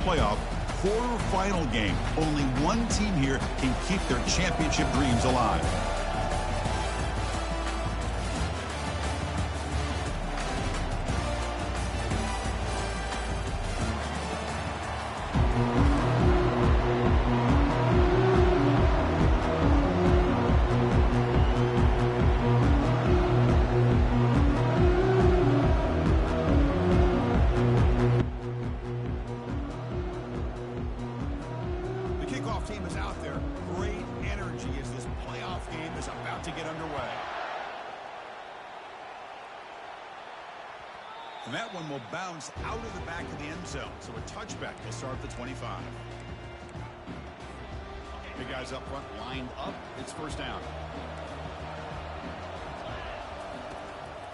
Playoff quarterfinal game. Only one team here can keep their championship dreams alive. Team is out there. Great energy as this playoff game is about to get underway. And that one will bounce out of the back of the end zone. So a touchback will start at the 25. Big guys up front lined up. It's first down.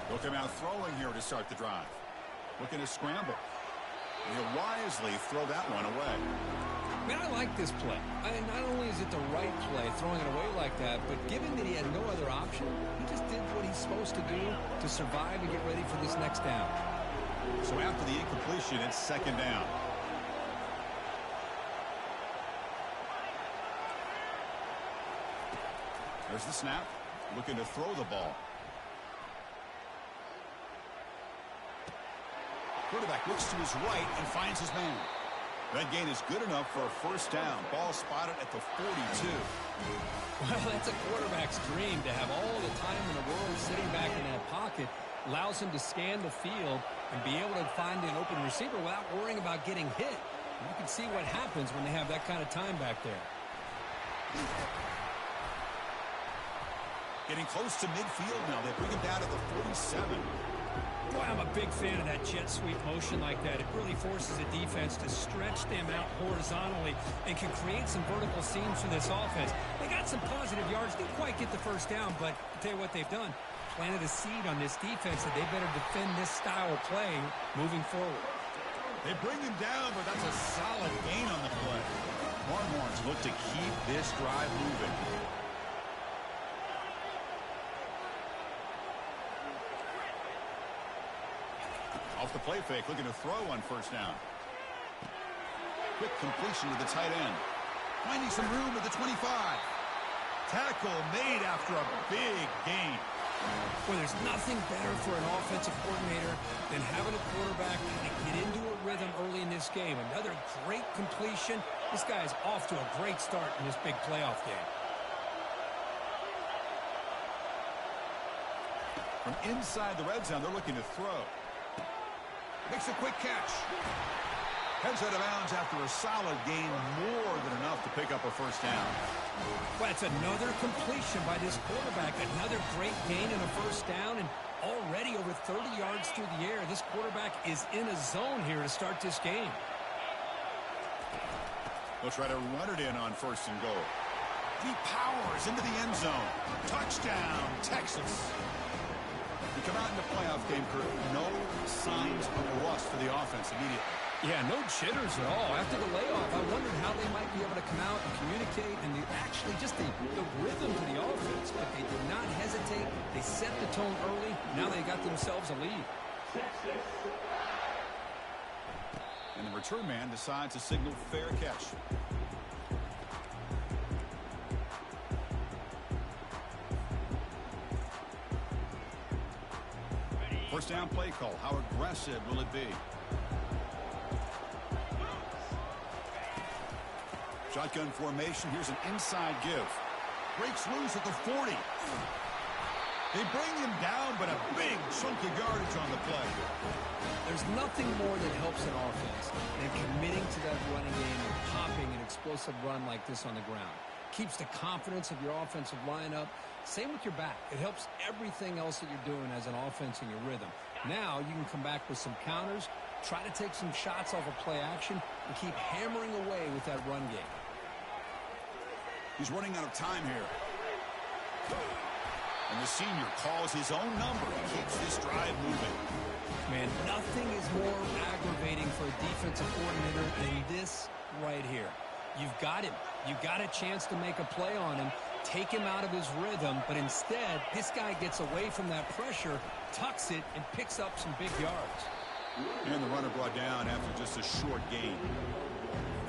They'll come out throwing here to start the drive. Looking to scramble. He'll wisely throw that one away. Man, I like this play. Not only is it the right play, throwing it away like that, but given that he had no other option, he just did what he's supposed to do to survive and get ready for this next down. So after the incompletion, it's second down. There's the snap. Looking to throw the ball. Quarterback looks to his right and finds his man. That gain is good enough for a first down. Ball spotted at the 42. Well, that's a quarterback's dream to have all the time in the world sitting back in that pocket. Allows him to scan the field and be able to find an open receiver without worrying about getting hit. You can see what happens when they have that kind of time back there. Getting close to midfield now. They bring him down to the 47. Boy, I'm a big fan of that jet sweep motion like that. It really forces a defense to stretch them out horizontally and can create some vertical seams for this offense. They got some positive yards. Didn't quite get the first down, but I'll tell you what they've done. Planted a seed on this defense that they better defend this style of playing moving forward. They bring him down, but that's a solid gain on the play. Longhorns look to keep this drive moving. Off the play fake, looking to throw on first down. Quick completion to the tight end. Finding some room at the 25. Tackle made after a big gain. Well, there's nothing better for an offensive coordinator than having a quarterback kind of get into a rhythm early in this game. Another great completion. This guy is off to a great start in this big playoff game. From inside the red zone, they're looking to throw. Makes a quick catch. Heads out of bounds after a solid gain, more than enough to pick up a first down. Well, it's another completion by this quarterback. Another great gain and a first down, and already over 30 yards through the air. This quarterback is in a zone here to start this game. They'll try to run it in on first and goal. He powers into the end zone. Touchdown, Texas. We come out in the playoff game, Kurt. No signs of rust for the offense immediately. Yeah, no jitters at all. After the layoff, I wondered how they might be able to come out and communicate and actually just the rhythm to the offense. But they did not hesitate. They set the tone early. Now they got themselves a lead. And the return man decides to signal fair catch. First down play call. How aggressive will it be? Shotgun formation. Here's an inside give. Breaks loose at the 40. They bring him down, but a big chunk of yardage on the play. There's nothing more that helps an offense than committing to that running game and popping an explosive run like this on the ground. Keeps the confidence of your offensive lineup. Same with your back. It helps everything else that you're doing as an offense in your rhythm. Now you can come back with some counters, try to take some shots off of play action, and keep hammering away with that run game. He's running out of time here. And the senior calls his own number and keeps this drive moving. Man, nothing is more aggravating for a defensive coordinator than this right here. You've got him. You've got a chance to make a play on him, take him out of his rhythm, but instead, this guy gets away from that pressure, tucks it, and picks up some big yards. And the runner brought down after just a short gain.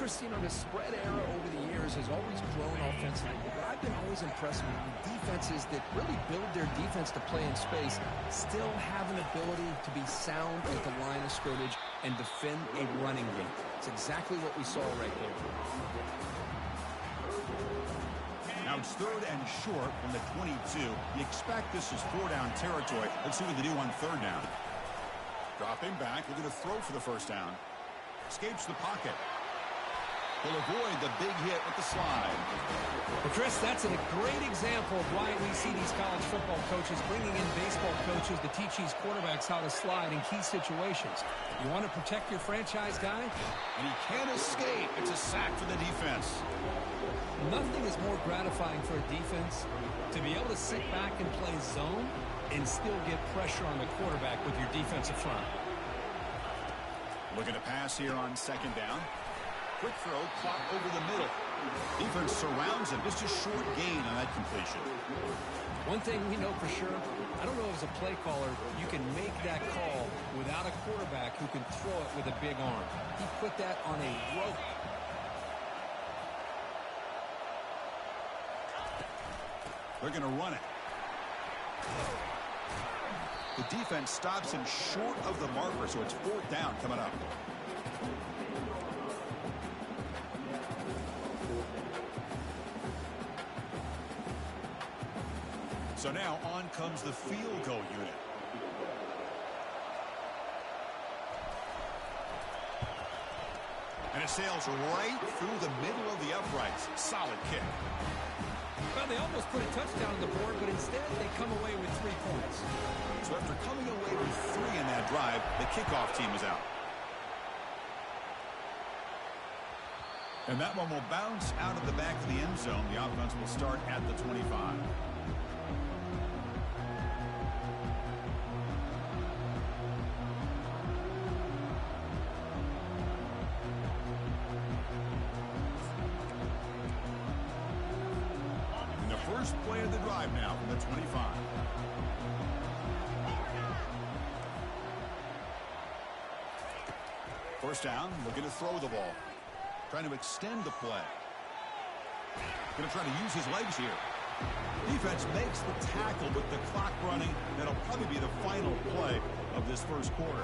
interesting on the spread era over the years has always grown offensively, but I've been always impressed with defenses that really build their defense to play in space, still have an ability to be sound at the line of scrimmage and defend a running game. It's exactly what we saw right there. Now it's 3rd and short from the 22. You expect this is 4-down territory. Let's see what they do on 3rd down. Dropping back, looking to throw for the 1st down. Escapes the pocket. He'll avoid the big hit with the slide. Well, Chris, that's a great example of why we see these college football coaches bringing in baseball coaches to teach these quarterbacks how to slide in key situations. You want to protect your franchise guy? And he can't escape. It's a sack for the defense. Nothing is more gratifying for a defense to be able to sit back and play zone and still get pressure on the quarterback with your defensive front. Looking to pass here on 2nd down. Quick throw, caught over the middle. Defense surrounds him. Just a short gain on that completion. One thing we know for sure, I don't know as a play caller, you can make that call without a quarterback who can throw it with a big arm. He put that on a rope. They're going to run it. The defense stops him short of the marker, so it's 4th down coming up. So now on comes the field goal unit. And it sails right through the middle of the uprights. Solid kick. Well, they almost put a touchdown on the board, but instead they come away with 3 points. So after coming away with 3 in that drive, the kickoff team is out. And that one will bounce out of the back of the end zone. The offense will start at the 25. First play of the drive now from the 25. First down, looking to throw the ball. Trying to extend the play. Going to try to use his legs here. Defense makes the tackle with the clock running. That'll probably be the final play of this first quarter.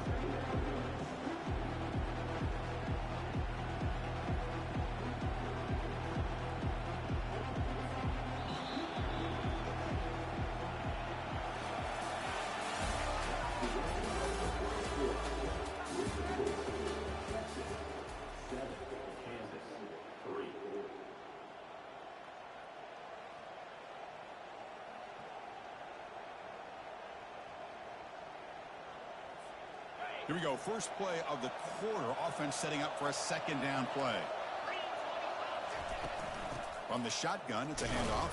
Here we go. First play of the quarter. Offense setting up for a 2nd down play. From the shotgun, it's a handoff.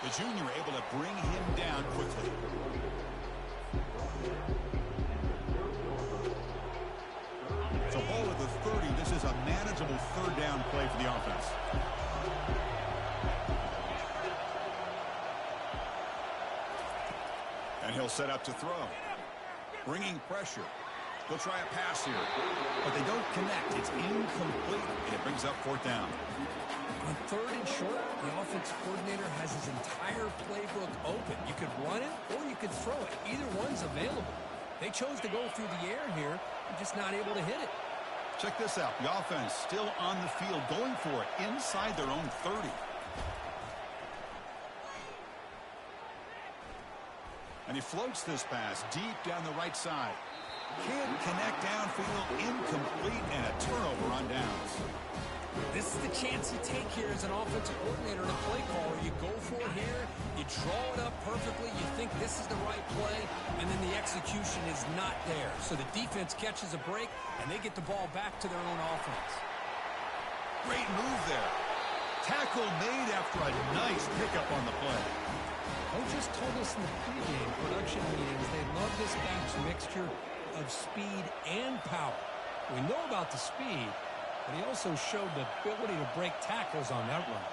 The junior able to bring him down quickly. So ball at the 30. This is a manageable 3rd down play for the offense. And he'll set up to throw. Bringing pressure. They'll try a pass here, but they don't connect. It's incomplete, and it brings up 4th down. On 3rd and short, the offense coordinator has his entire playbook open. You could run it or you could throw it. Either one's available. They chose to go through the air here. They're just not able to hit it. Check this out. The offense still on the field, going for it inside their own 30. And he floats this pass deep down the right side. Can't connect downfield, incomplete, and a turnover on downs. This is the chance you take here as an offensive coordinator and a play caller. You go for it here, you draw it up perfectly, you think this is the right play, and then the execution is not there. So the defense catches a break, and they get the ball back to their own offense. Great move there. Tackle made after a nice pickup on the play. Coaches told us in the pregame production meetings they love this back's mixture of speed and power. We know about the speed, but he also showed the ability to break tackles on that run.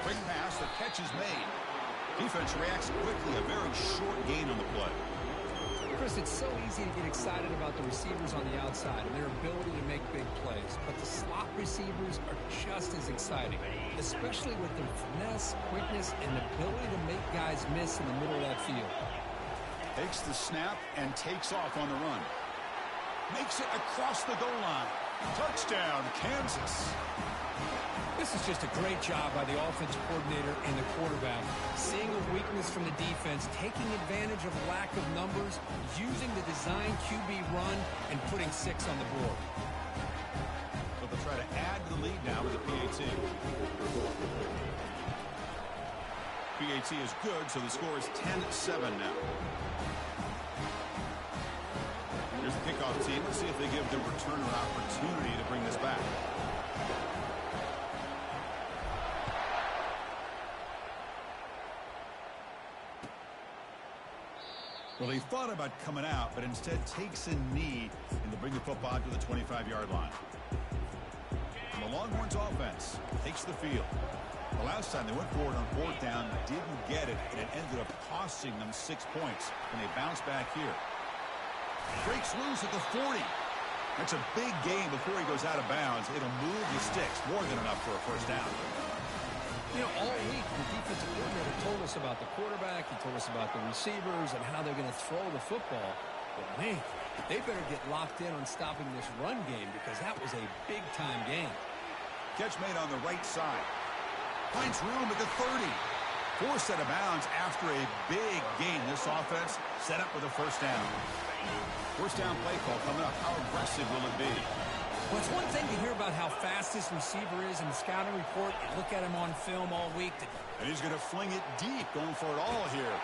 Quick pass, the catch is made. Defense reacts quickly, a very short gain on the play. Chris, it's so easy to get excited about the receivers on the outside and their ability to make big plays, but the slot receivers are just as exciting, especially with their finesse, quickness, and ability to make guys miss in the middle of that field. Takes the snap and takes off on the run. Makes it across the goal line. Touchdown, Kansas. This is just a great job by the offensive coordinator and the quarterback. Seeing a weakness from the defense, taking advantage of lack of numbers, using the design QB run, and putting 6 on the board. But they'll try to add to the lead now with the PAT. PAT is good, so the score is 10-7 now. Here's the kickoff team. Let's see if they give the returner an opportunity to bring this back. Well, he thought about coming out, but instead takes a knee and to bring the football to the 25-yard line. And the Longhorns offense takes the field. The last time they went forward on 4th down, didn't get it, and it ended up costing them 6 points, and they bounced back here. Breaks loose at the 40. That's a big gain before he goes out of bounds. It'll move the sticks, more than enough for a first down. You know, all week, the defensive coordinator told us about the quarterback. He told us about the receivers and how they're going to throw the football. But, man, they better get locked in on stopping this run game because that was a big-time game. Catch made on the right side. Finds room at the 30. Forced out of bounds after a big gain. This offense set up with a first down. First down play call coming up. How aggressive will it be? Well, it's one thing to hear about how fast this receiver is in the scouting report. You look at him on film all week. And he's going to fling it deep, going for it all here.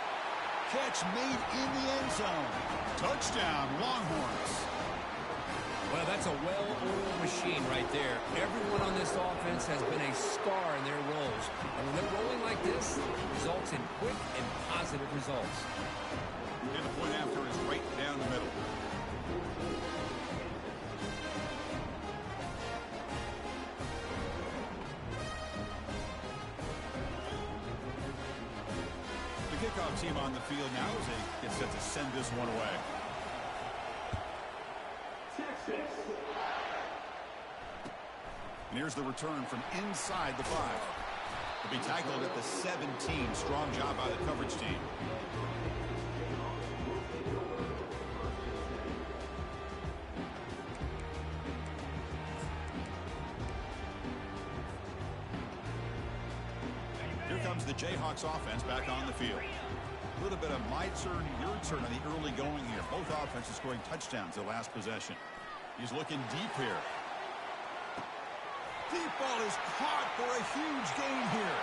Catch made in the end zone. Touchdown, Longhorns. Well, that's a well-oiled machine right there. Everyone on this offense has been a star in their roles. And when they're rolling like this, it results in quick and positive results. And the point after is right down the middle. The kickoff team on the field now as they get set to send this one away. And here's the return from inside the 5. To be tackled at the 17. Strong job by the coverage team. Here comes the Jayhawks offense back on the field. A little bit of my turn, your turn on the early going here. Both offenses scoring touchdowns their last possession. He's looking deep here. Deep ball is caught for a huge gain here.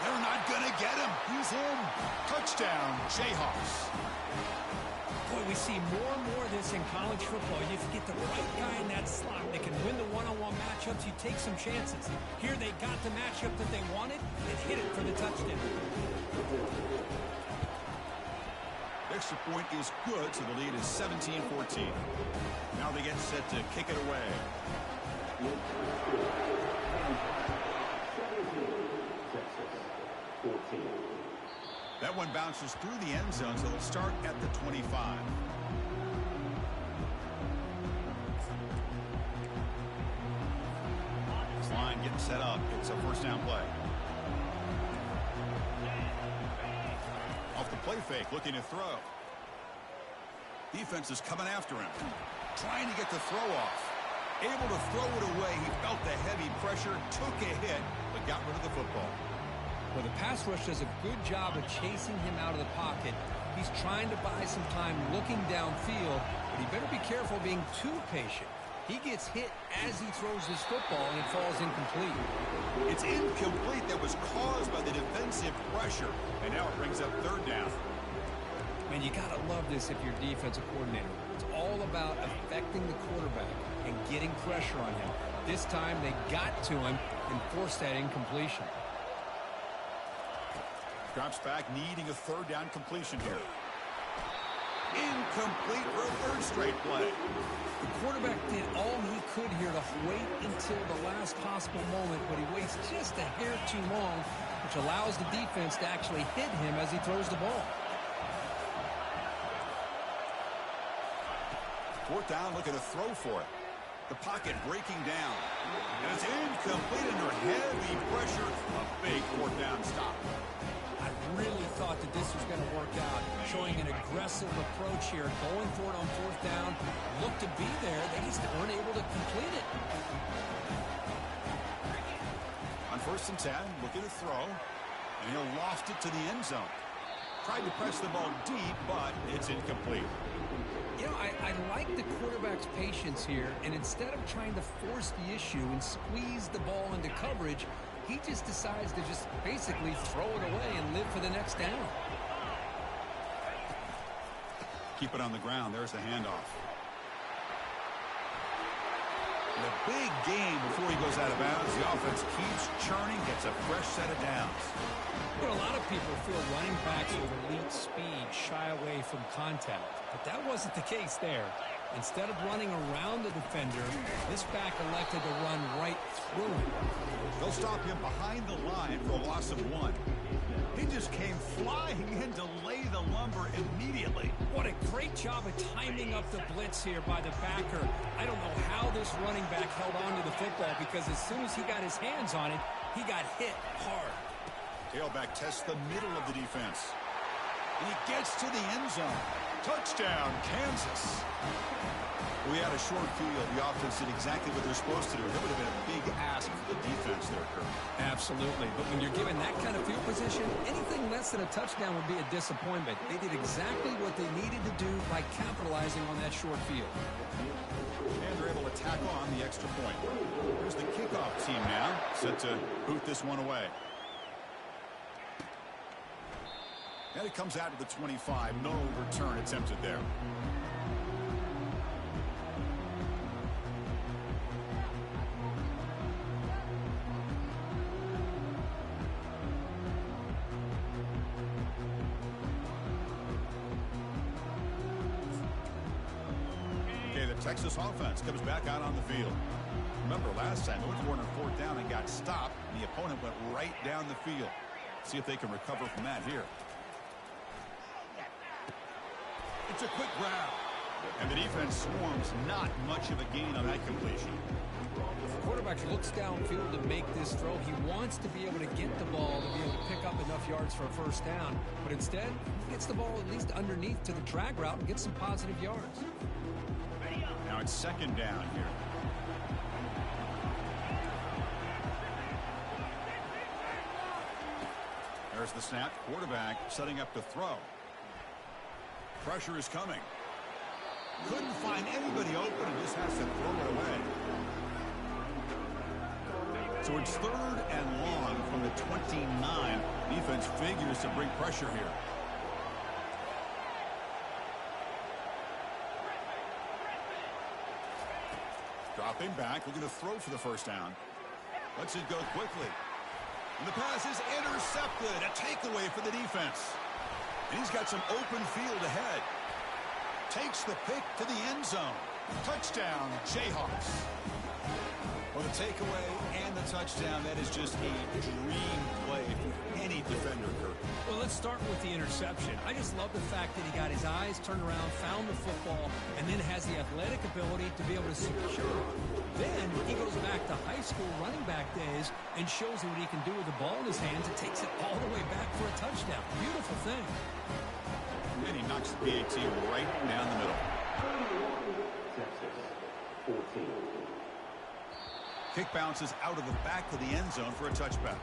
They're not going to get him. He's in. Touchdown, Jayhawks. Boy, we see more and more of this in college football. If you get the right guy in that slot that can win the one-on-one matchups, you take some chances. Here they got the matchup that they wanted and hit it for the touchdown. Extra point is good, so the lead is 17-14. Now they get set to kick it away. That one bounces through the end zone, so they'll start at the 25. This line getting set up. It's a first down play. Off the play fake, looking to throw. Defense is coming after him. Trying to get the throw off. Able to throw it away. He felt the heavy pressure, took a hit, but got rid of the football. Well, the pass rush does a good job of chasing him out of the pocket. He's trying to buy some time looking downfield, but he better be careful being too patient. He gets hit as he throws his football, and it falls incomplete. It's incomplete. That was caused by the defensive pressure, and now it brings up third down. Man, you got to love this if you're defensive coordinator. It's all about affecting the quarterback and getting pressure on him. This time they got to him and forced that incompletion. Drops back, needing a third down completion here. Incomplete for a third straight play. The quarterback did all he could here to wait until the last possible moment, but he waits just a hair too long, which allows the defense to actually hit him as he throws the ball. Fourth down, looking to throw for it. The pocket breaking down. And it's incomplete under heavy pressure. A big fourth down stop. I really thought that this was going to work out, showing an aggressive approach here, going for it on fourth down. Looked to be there. They just weren't able to complete it. On 1st and 10, looking to throw. And he'll lost it to the end zone. Tried to press the ball deep, but it's incomplete. You know, I like the quarterback's patience here, and instead of trying to force the issue and squeeze the ball into coverage, he just decides to just basically throw it away and live for the next down. Keep it on the ground. There's the handoff. And a big game before he goes out of bounds. The offense keeps churning, gets a fresh set of downs. You know, a lot of people feel running backs with elite speed shy away from contact, but that wasn't the case there. Instead of running around the defender, this back elected to run right through him. They'll stop him behind the line for a loss of 1. He just came flying in to lay the lumber immediately. What a great job of timing up the blitz here by the backer. I don't know how this running back held on to the football, because as soon as he got his hands on it, he got hit hard. Tailback tests the middle of the defense. And he gets to the end zone. Touchdown, Kansas. We had a short field. The offense did exactly what they're supposed to do. That would have been a big ask for the defense there, Kurt. Absolutely. But when you're given that kind of field position, anything less than a touchdown would be a disappointment. They did exactly what they needed to do by capitalizing on that short field. And they're able to tack on the extra point. Here's the kickoff team now, set to boot this one away. And it comes out to the 25. No return attempted there. Okay, the Texas offense comes back out on the field. Remember last time they went for it on 4th down and got stopped. The opponent went right down the field. See if they can recover from that here. It's a quick grab. And the defense swarms. Not much of a gain on that completion. The quarterback looks downfield to make this throw. He wants to be able to get the ball to be able to pick up enough yards for a first down. But instead, he gets the ball at least underneath to the drag route and gets some positive yards. Now it's 2nd down here. There's the snap. Quarterback setting up to throw. Pressure is coming. Couldn't find anybody open and just has to throw it away. So it's 3rd and long from the 29. Defense figures to bring pressure here. Dropping back, looking to throw for the first down. Lets it go quickly. And the pass is intercepted. A takeaway for the defense. And he's got some open field ahead. Takes the pick to the end zone. Touchdown, Jayhawks. Well, the takeaway and the touchdown, that is just a dream play for any defender, Kurt. Well, let's start with the interception. I just love the fact that he got his eyes turned around, found the football, and then has the athletic ability to be able to secure it. Then he goes back to high school running back days and shows you what he can do with the ball in his hands and takes it all the way back for a touchdown. Beautiful thing. And he knocks the PAT right down the middle. Texas, 14. Kick bounces out of the back of the end zone for a touchback.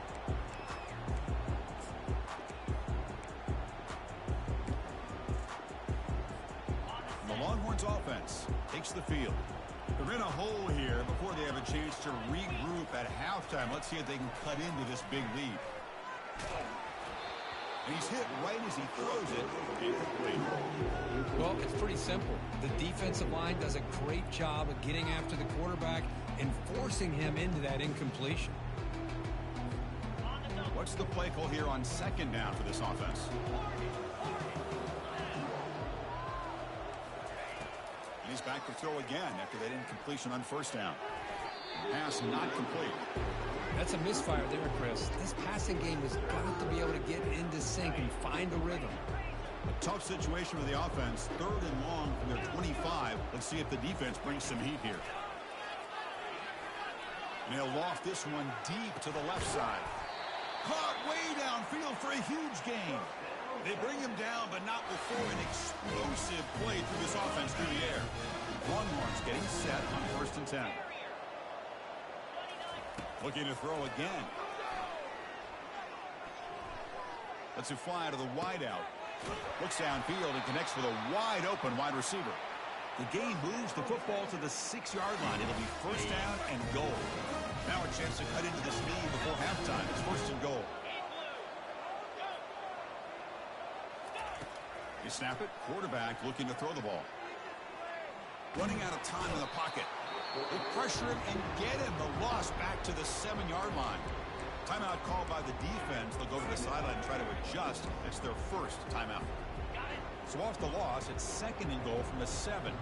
And the Longhorns offense takes the field. They're in a hole here before they have a chance to regroup at halftime. Let's see if they can cut into this big lead. And he's hit right as he throws it. Incomplete. Well, it's pretty simple. The defensive line does a great job of getting after the quarterback and forcing him into that incompletion. What's the play call here on 2nd down for this offense? And he's back to throw again after that incompletion on 1st down. Pass not complete. That's a misfire there, Chris. This passing game has got to be able to get into sync and find a rhythm. A Tough situation for the offense. 3rd and long from their 25. Let's see if the defense brings some heat here. And they'll loft this one deep to the left side. Caught way downfield for a huge gain. They bring him down, but not before an explosive play through this offense through the air. Longhorns getting set on 1st and 10. Looking to throw again. Lets it fly to the wideout. Looks downfield and connects with a wide open wide receiver. The game moves the football to the 6-yard line. It'll be 1st down and goal. Now a chance to cut into this lead before halftime. It's 1st and goal. You snap it. Quarterback looking to throw the ball. Running out of time in the pocket. They pressure him and get him. The loss back to the 7-yard line. Timeout called by the defense. They'll go to the sideline and try to adjust. It's their 1st timeout. So off the loss, it's 2nd and goal from the 7.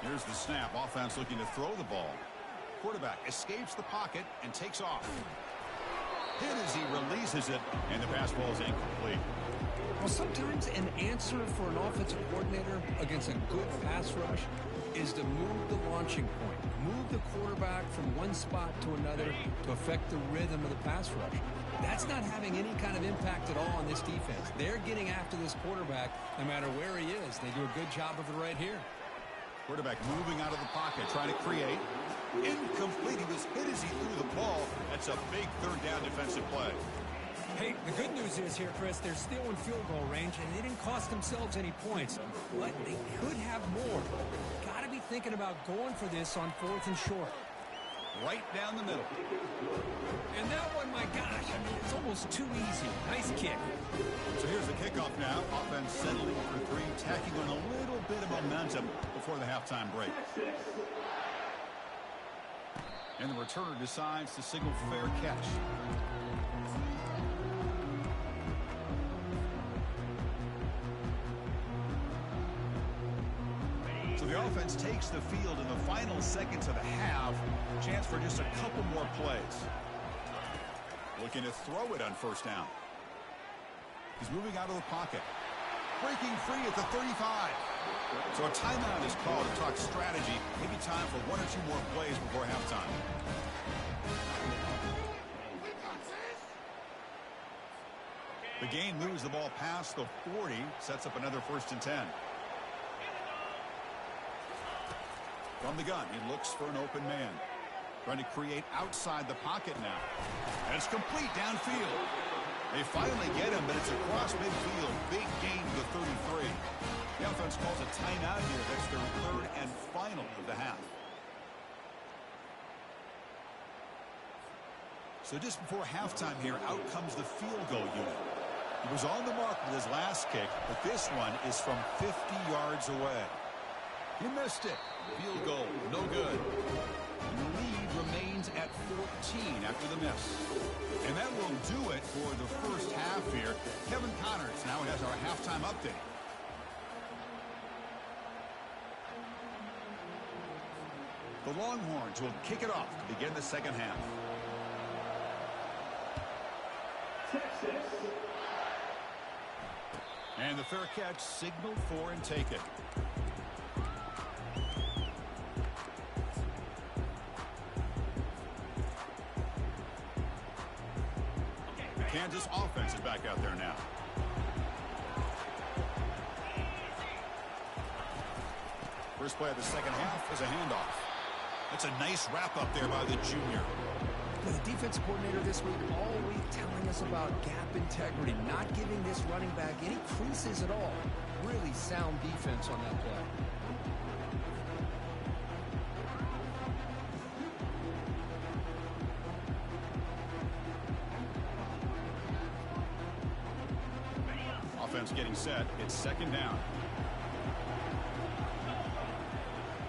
Here's the snap. Offense looking to throw the ball. Quarterback escapes the pocket and takes off. Hit as he releases it, and the pass ball is incomplete. Well, sometimes an answer for an offensive coordinator against a good pass rush is to move the launching point. Move the quarterback from one spot to another to affect the rhythm of the pass rush. That's not having any kind of impact at all on this defense. They're getting after this quarterback no matter where he is. They do a good job of it right here. Quarterback moving out of the pocket, trying to create. Incomplete. He was hit as he threw the ball. That's a big 3rd down defensive play. Hey, the good news is here, Chris, they're still in field goal range, and they didn't cost themselves any points. But they could have more. Got to be thinking about going for this on 4th and short. Right down the middle. And that one, my gosh, I mean, it's almost too easy. Nice kick. So here's the kickoff now. Offense settling for 3, tacking on a little bit of momentum before the halftime break. And the returner decides to signal fair catch. So the offense takes the field in the final seconds of the half. Chance for just a couple more plays. Looking to throw it on 1st down. He's moving out of the pocket. Breaking free at the 35. So a timeout is called to talk strategy. Maybe time for 1 or 2 more plays before halftime. The game moves the ball past the 40. Sets up another 1st and 10. From the gun, he looks for an open man. Trying to create outside the pocket now. And it's complete downfield. They finally get him, but it's across midfield. Big gain to the 33. The offense calls a timeout here. That's their 3rd and final of the half. So just before halftime here, out comes the field goal unit. He was on the mark with his last kick, but this one is from 50 yards away. He missed it. Field goal, no good. The lead remains at 14 after the miss. And that will do it for the 1st half here. Kevin Connors now has our halftime update. The Longhorns will kick it off to begin the 2nd half. And the fair catch signaled for and taken. Kansas offense is back out there now. First play of the 2nd half is a handoff. That's a nice wrap-up there by the junior. The defense coordinator this week all week telling us about gap integrity, not giving this running back any creases at all. Really sound defense on that play. Offense getting set. It's 2nd down.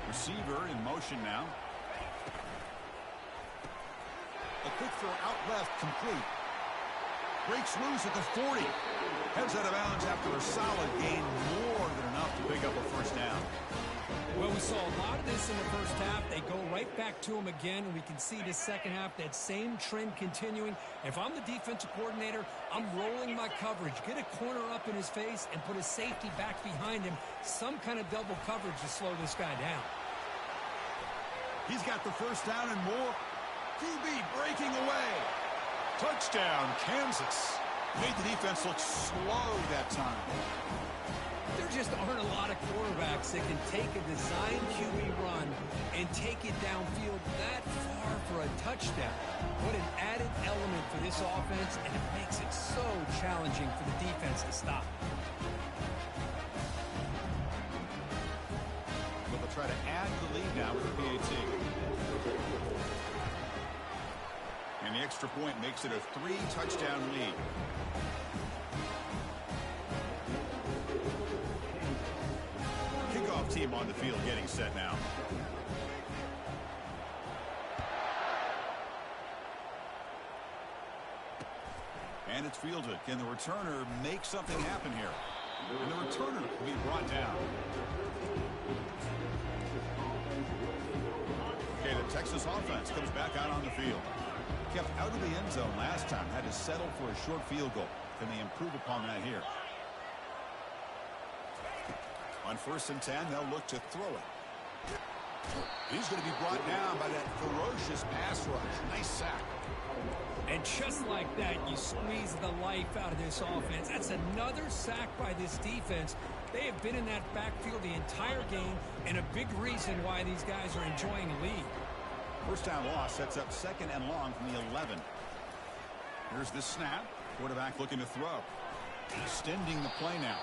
Receiver in motion now. A quick throw out left, complete. Breaks loose at the 40. Heads out of bounds after a solid gain, more than enough to pick up a 1st down. Well, we saw a lot of this in the first half. They go right back to him again, and we can see this second half, that same trend continuing. If I'm the defensive coordinator, I'm rolling my coverage. Get a corner up in his face and put a safety back behind him. Some kind of double coverage to slow this guy down. He's got the first down and more. QB breaking away. Touchdown, Kansas. Made the defense look slow that time. There just aren't a lot of quarterbacks that can take a design QB run and take it downfield that far for a touchdown. What an added element for this offense, and it makes it so challenging for the defense to stop. But they'll try to add to the lead now with the PAT. And the extra point makes it a 3-touchdown lead. Kickoff team on the field getting set now. And it's fielded. Can the returner make something happen here? And the returner will be brought down. Okay, the Texas offense comes back out on the field. Kept out of the end zone last time. Had to settle for a short field goal. Can they improve upon that here? On 1st and 10, they'll look to throw it. He's going to be brought down by that ferocious pass rush. Nice sack. And just like that, you squeeze the life out of this offense. That's another sack by this defense. They have been in that backfield the entire game, and a big reason why these guys are enjoying a lead. First down loss sets up 2nd and long from the 11. Here's the snap. Quarterback looking to throw. Extending the play now.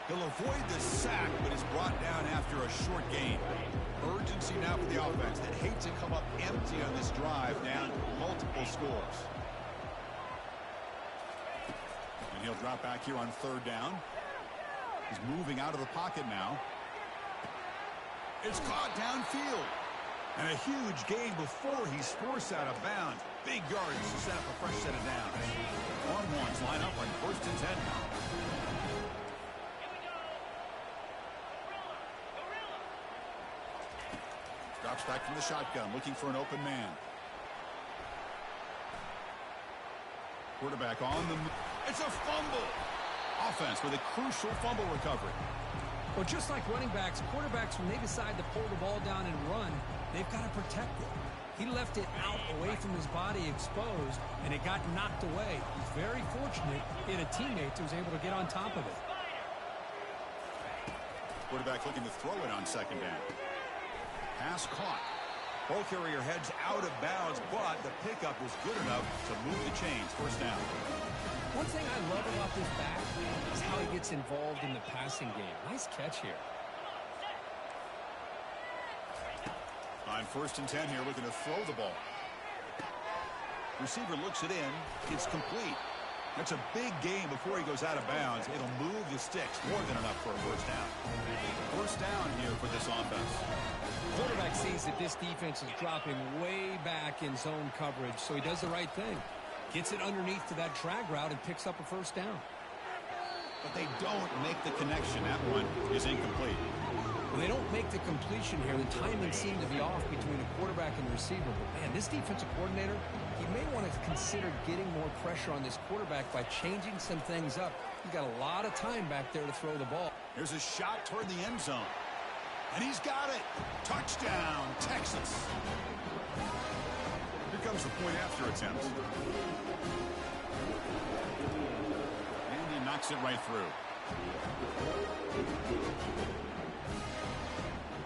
He'll avoid the sack, but is brought down after a short gain. Urgency now for the offense that hates to come up empty on this drive, down multiple scores. And he'll drop back here on 3rd down. He's moving out of the pocket now. It's caught downfield. And a huge gain before he's forced out of bounds. Big yards to set up a fresh set of downs. Longhorns line up on 1st and 10 now. Drops back from the shotgun, looking for an open man. Quarterback on the move. It's a fumble. Offense with a crucial fumble recovery. Well, just like running backs, quarterbacks, when they decide to pull the ball down and run, they've got to protect it. He left it out away from his body exposed, and it got knocked away. He's very fortunate he had a teammate who was able to get on top of it. Quarterback looking to throw it on 2nd down. Pass caught. Ball carrier heads out of bounds, but the pickup was good enough to move the chains. 1st down. One thing I love about this back is how he gets involved in the passing game. Nice catch here. On 1st and 10 here, looking to throw the ball. Receiver looks it in. It's complete. That's a big gain before he goes out of bounds. It'll move the sticks. More than enough for a 1st down. 1st down here for this offense. Quarterback sees that this defense is dropping way back in zone coverage, so he does the right thing. Gets it underneath to that drag route and picks up a 1st down. But they don't make the connection. That one is incomplete. Well, they don't make the completion here. The timing seemed to be off between the quarterback and the receiver. But, man, this defensive coordinator, he may want to consider getting more pressure on this quarterback by changing some things up. He's got a lot of time back there to throw the ball. There's a shot toward the end zone. And he's got it. Touchdown, Texas. Here comes the point after attempt. And he knocks it right through.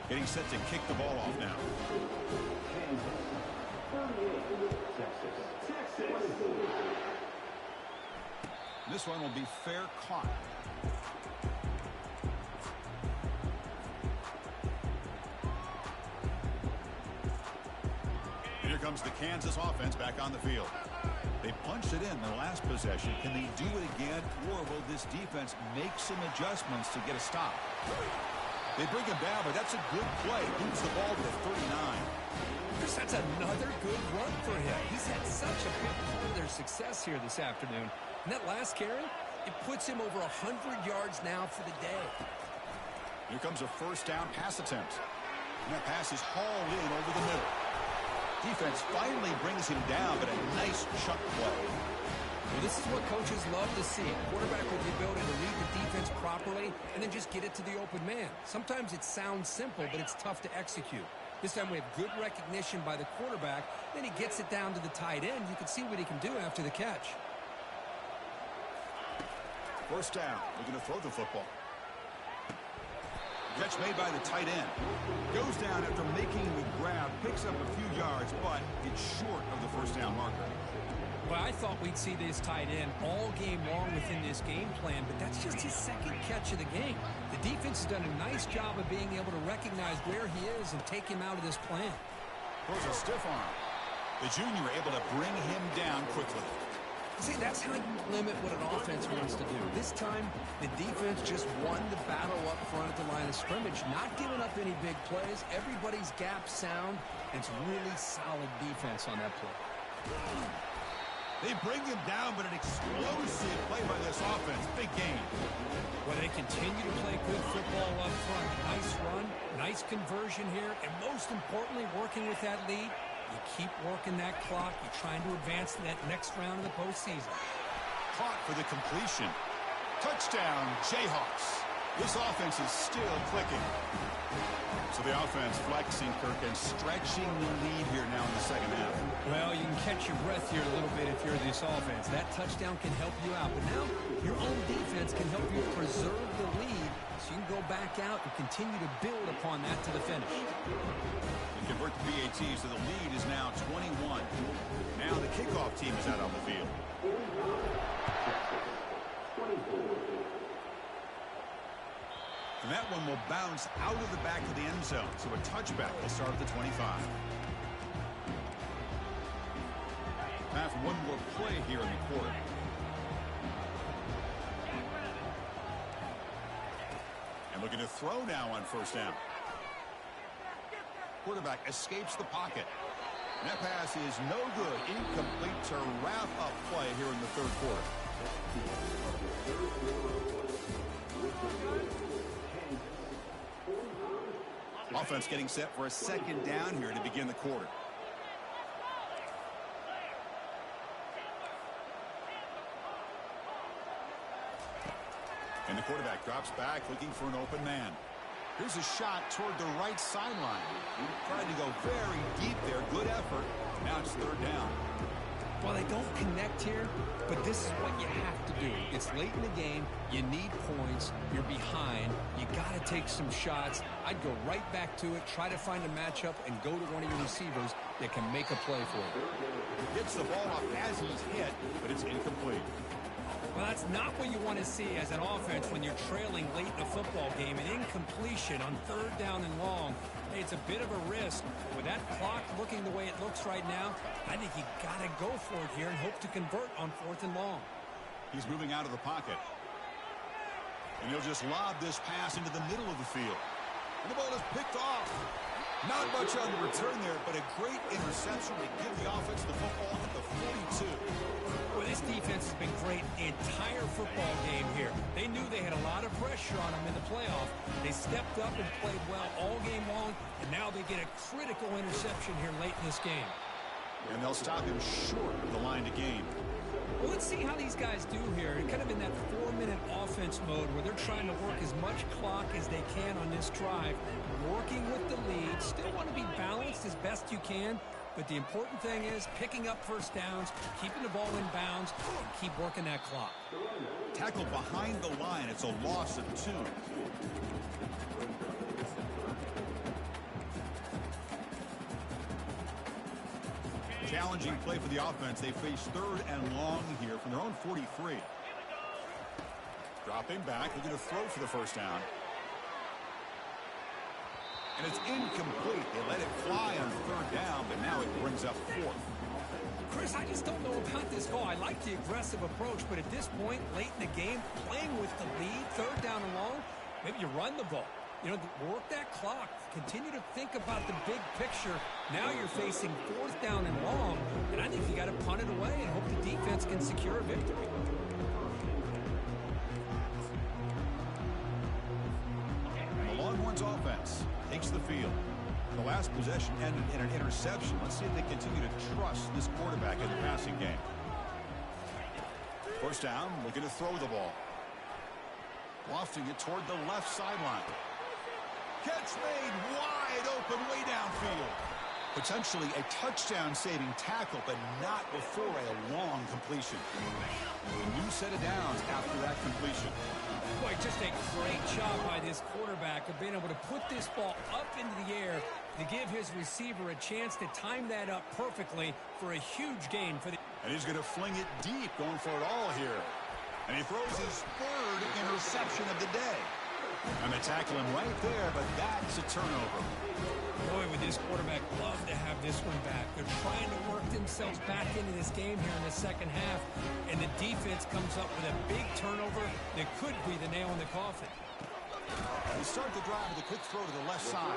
Getting set to kick the ball off now. This one will be fair caught. And here comes the Kansas offense back on the field. They punched it in their last possession. Can they do it again, or will this defense make some adjustments to get a stop? They bring him down, but that's a good play. Moves the ball to the 39. That's another good run for him. He's had such a big part of their success here this afternoon. And that last carry, it puts him over 100 yards now for the day. Here comes a first down pass attempt. And that pass is hauled in over the middle. Defense finally brings him down, but a nice chuck play. Well, this is what coaches love to see. A quarterback with the ability to read the defense properly and then just get it to the open man. Sometimes it sounds simple, but it's tough to execute. This time we have good recognition by the quarterback. Then he gets it down to the tight end. You can see what he can do after the catch. First down. Looking to throw the football. Catch made by the tight end. Goes down after making the grab. Picks up a few yards, but it's short of the first down marker. Well, I thought we'd see this tight end all game long within this game plan, but that's just his second catch of the game. The defense has done a nice job of being able to recognize where he is and take him out of this plan. Throws a stiff arm. The junior able to bring him down quickly. See, that's how you limit what an offense wants to do. This time, the defense just won the battle up front at the line of scrimmage, not giving up any big plays. Everybody's gap sound. It's really solid defense on that play. They bring him down, but an explosive play by this offense. Big game. Well, they continue to play good football up front. Nice run, nice conversion here, and most importantly, working with that lead. You keep working that clock. You're trying to advance to that next round of the postseason. Caught for the completion. Touchdown, Jayhawks. This offense is still clicking. So the offense flexing, Kirk, and stretching the lead here now in the second half. Well, you can catch your breath here a little bit if you're this offense. That touchdown can help you out. But now your own defense can help you preserve the lead so you can go back out and continue to build upon that to the finish. Convert the PATs, so the lead is now 21. Now the kickoff team is out on the field. And that one will bounce out of the back of the end zone. So a touchback will start at the 25. Have one more play here in the quarter. And looking to throw now on first down. Quarterback escapes the pocket. And that pass is no good. Incomplete to wrap up play here in the third quarter. Offense getting set for a second down here to begin the quarter. And the quarterback drops back looking for an open man. Here's a shot toward the right sideline. Trying to go very deep there. Good effort. Now it's third down. Well, they don't connect here, but this is what you have to do. It's late in the game. You need points. You're behind. You got to take some shots. I'd go right back to it, try to find a matchup, and go to one of your receivers that can make a play for you. Gets the ball off as he's hit, but it's incomplete. Well, that's not what you want to see as an offense when you're trailing late in a football game. An incompletion on third down and long. Hey, it's a bit of a risk. With that clock looking the way it looks right now, I think you got to go for it here and hope to convert on fourth and long. He's moving out of the pocket. And he'll just lob this pass into the middle of the field. And the ball is picked off. Not much on the return there, but a great interception to give the offense the football at the 42. Well, this defense has been great the entire football game here. They knew they had a lot of pressure on them in the playoff. They stepped up and played well all game long, and now they get a critical interception here late in this game. And they'll stop him short of the line to gain. Well, let's see how these guys do here. Kind of in that 4-minute offense mode where they're trying to work as much clock as they can on this drive. Working with the lead. Still want to be balanced as best you can. But the important thing is picking up first downs, keeping the ball in bounds, and keep working that clock. Tackled behind the line. It's a loss of 2. Challenging play for the offense. They face third and long here from their own 43. Dropping back. They're going to throw for the first down. And it's incomplete. They let it fly on third down, but now it brings up fourth. Chris, I just don't know about this call. I like the aggressive approach, but at this point, late in the game, playing with the lead, third down and long, maybe you run the ball. You know, work that clock. Continue to think about the big picture. Now you're facing fourth down and long, and I think you got to punt it away and hope the defense can secure a victory. takes the field. The last possession ended in an interception. Let's see if they continue to trust this quarterback in the passing game. First down, looking to throw the ball. Lofting it toward the left sideline. Catch made wide open way downfield. Potentially a touchdown-saving tackle, but not before a long completion. A new set of downs after that completion. Boy, just a great job by this quarterback of being able to put this ball up into the air to give his receiver a chance to time that up perfectly for a huge gain for the... And he's going to fling it deep, going for it all here. And he throws his third interception of the day. And they tackle him right there, but that's a turnover. Boy, would this quarterback love to have this one back. They're trying to work themselves back into this game here in the second half, and the defense comes up with a big turnover that could be the nail in the coffin. They start the drive with a quick throw to the left side.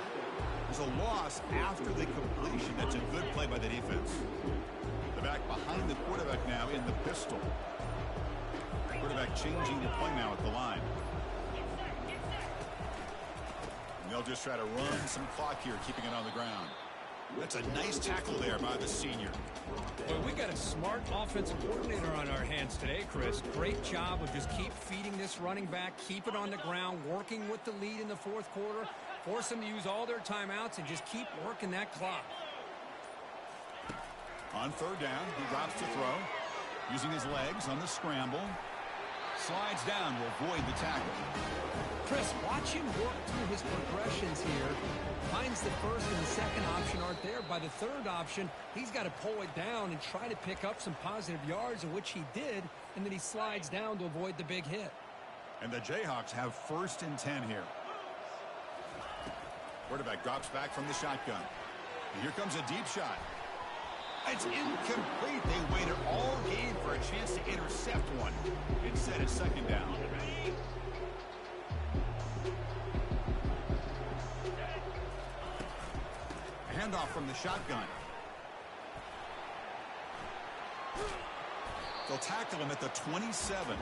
There's a loss after the completion. That's a good play by the defense. The back behind the quarterback now in the pistol. Quarterback changing the play now at the line. And they'll just try to run some clock here, keeping it on the ground. That's a nice tackle there by the senior. Well, we got a smart offensive coordinator on our hands today, Chris. Great job of just keep feeding this running back, keep it on the ground, working with the lead in the fourth quarter, force them to use all their timeouts, and just keep working that clock. On third down, he drops to throw, using his legs on the scramble. Slides down to avoid the tackle. Chris, watch him work through his progressions here. Finds the first and the second option aren't there. By the third option, he's got to pull it down and try to pick up some positive yards, in which he did, and then he slides down to avoid the big hit. And the Jayhawks have first and 10 here. Quarterback drops back from the shotgun. And here comes a deep shot. It's incomplete. They waited all game for a chance to intercept one. Instead, it's second down. Handoff from the shotgun. They'll tackle him at the 27.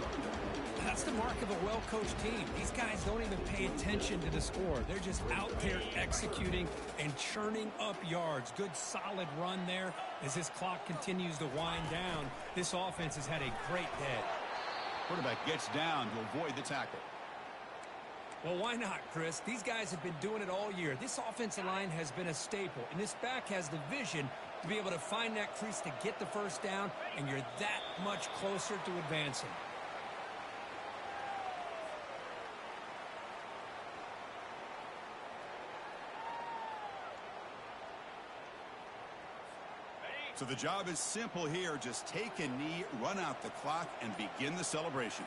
That's the mark of a well-coached team. These guys don't even pay attention to the score. They're just out there executing and churning up yards. Good, solid run there as this clock continues to wind down. This offense has had a great day. Quarterback gets down to avoid the tackle. Well, why not, Chris? These guys have been doing it all year. This offensive line has been a staple, and this back has the vision to be able to find that crease to get the first down, and you're that much closer to advancing. So the job is simple here. Just take a knee, run out the clock, and begin the celebration.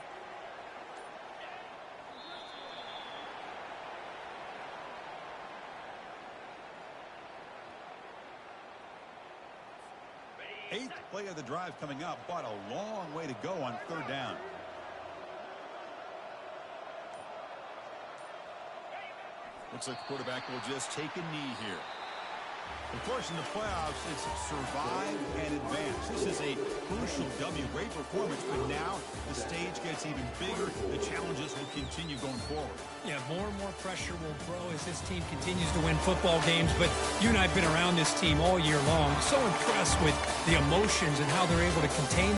Eighth play of the drive coming up, but a long way to go on third down. Looks like the quarterback will just take a knee here. Of course, in the playoffs, it's survive and advance. This is a crucial W. Great performance, but now the stage gets even bigger. The challenges will continue going forward. Yeah, more and more pressure will grow as this team continues to win football games. But you and I have been around this team all year long. So impressed with the emotions and how they're able to contain